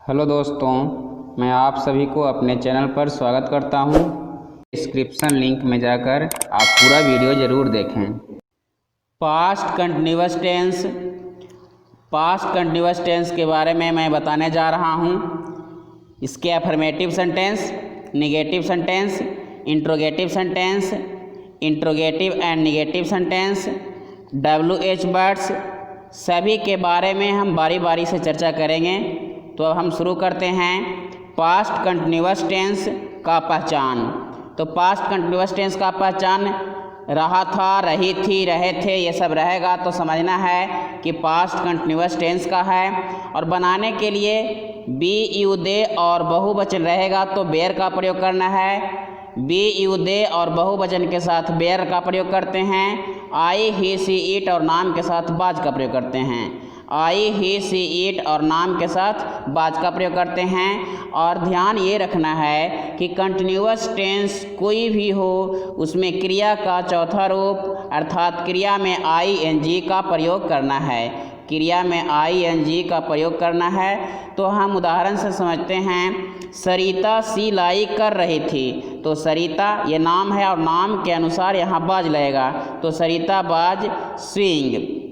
Hello दोस्तों, मैं आप सभी को अपने चैनल पर स्वागत करता हूं। डिस्क्रिप्शन लिंक में जाकर आप पूरा वीडियो ज़रूर देखें। पास्ट कंटिन्यूअस टेंस के बारे में मैं बताने जा रहा हूं। इसके affirmative sentence, negative sentence, interrogative sentence, interrogative and negative sentence, WH words सभी के बारे में हम बारी बारी से चर्चा करेंगे। तो अब हम शुरू करते हैं पास्ट कंटिन्यूअस टेंस का पहचान। तो पास्ट कंटिन्यूअस टेंस का पहचान रहा था, रही थी, रहे थे, ये सब रहेगा तो समझना है कि पास्ट कंटिन्यूअस टेंस का है। और बनाने के लिए बी यू दे और बहुवचन रहेगा तो बेयर का प्रयोग करना है। बी यू दे और बहुवचन के साथ बेयर का प्रयोग करते हैं। आई ही सी इट और नाम के साथ बाज का प्रयोग करते हैं। आई ही सी इट और नाम के साथ बाज का प्रयोग करते हैं। और ध्यान ये रखना है कि कंटिन्यूअस टेंस कोई भी हो उसमें क्रिया का चौथा रूप अर्थात क्रिया में ING का प्रयोग करना है। क्रिया में ING का प्रयोग करना है। तो हम उदाहरण से समझते हैं। सरिता सिलाई कर रही थी, तो सरिता ये नाम है और नाम के अनुसार यहाँ बाज लगेगा, तो सरिता बाज स्विंग।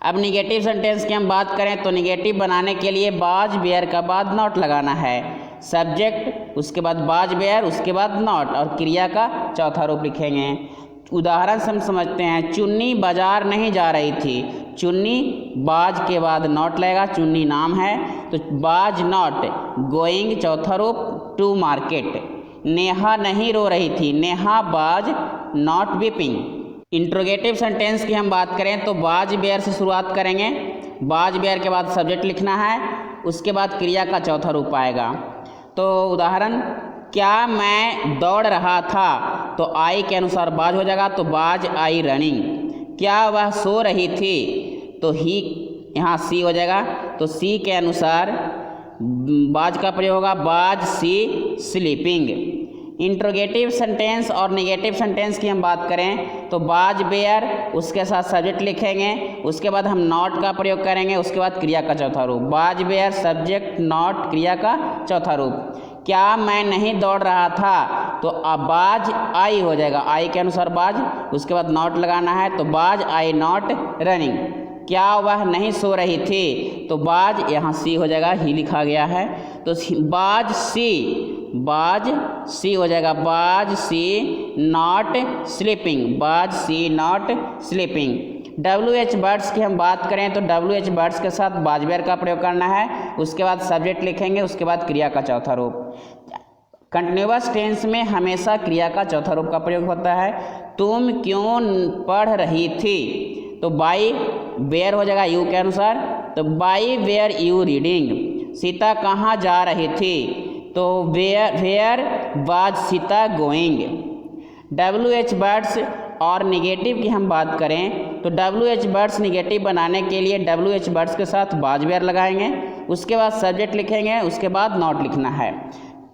अब निगेटिव सेंटेंस की हम बात करें तो निगेटिव बनाने के लिए बाज बेयर का बाद नॉट लगाना है। सब्जेक्ट, उसके बाद बाज बेयर, उसके बाद नॉट और क्रिया का चौथा रूप लिखेंगे। उदाहरण से हम समझते हैं। चुन्नी बाजार नहीं जा रही थी, चुन्नी बाज के बाद नॉट लगेगा, चुन्नी नाम है तो बाज नॉट गोइंग चौथा रूप टू मार्केट। नेहा नहीं रो रही थी, नेहा बाज नॉट वीपिंग। इंट्रोगेटिव सेंटेंस की हम बात करें तो बाज बेयर से शुरुआत करेंगे। बाज बेयर के बाद सब्जेक्ट लिखना है, उसके बाद क्रिया का चौथा रूप आएगा। तो उदाहरण, क्या मैं दौड़ रहा था, तो आई के अनुसार बाज हो जाएगा तो बाज आई रनिंग। क्या वह सो रही थी, तो ही यहाँ सी हो जाएगा तो सी के अनुसार बाज का प्रयोग होगा, बाज सी स्लीपिंग। इंट्रोगेटिव सेंटेंस और नेगेटिव सेंटेंस की हम बात करें तो बाज बेयर, उसके साथ सब्जेक्ट लिखेंगे, उसके बाद हम नॉट का प्रयोग करेंगे, उसके बाद क्रिया का चौथा रूप। बाज बेयर सब्जेक्ट नॉट क्रिया का चौथा रूप। क्या मैं नहीं दौड़ रहा था, तो अब बाज आई हो जाएगा, आई के अनुसार बाज, उसके बाद नॉट लगाना है तो बाज आई नॉट रनिंग। क्या वह नहीं सो रही थी, तो बाज यहाँ सी हो जाएगा, ही लिखा गया है तो बाज सी हो जाएगा, बाज सी नॉट स्लीपिंग, बाज सी नॉट स्लीपिंग। WH वर्ड्स की हम बात करें तो WH वर्ड्स के साथ बाज बेयर का प्रयोग करना है, उसके बाद सब्जेक्ट लिखेंगे, उसके बाद क्रिया का चौथा रूप। कंटिन्यूअस टेंस में हमेशा क्रिया का चौथा रूप का प्रयोग होता है। तुम क्यों पढ़ रही थी, तो बाई वेयर हो जाएगा यू के अनुसार, तो by where you reading. Sita कहाँ जा रही थी, तो where was Sita going. WH words और निगेटिव की हम बात करें तो WH वर्ड्स निगेटिव बनाने के लिए WH वर्ड्स के साथ बाज बेयर लगाएंगे, उसके बाद सब्जेक्ट लिखेंगे, उसके बाद नॉट लिखना है,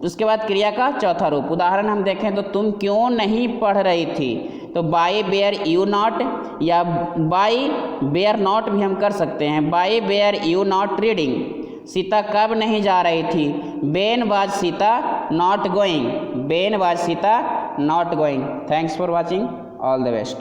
उसके बाद क्रिया का चौथा रूप। उदाहरण हम देखें तो तुम क्यों नहीं पढ़ रही थी, तो बाई बेयर यू नॉट या बाई बेयर नॉट भी हम कर सकते हैं, by where you not reading. Sita कब नहीं जा रही थी, when was Sita not going, when was Sita not going. Thanks for watching, all the best.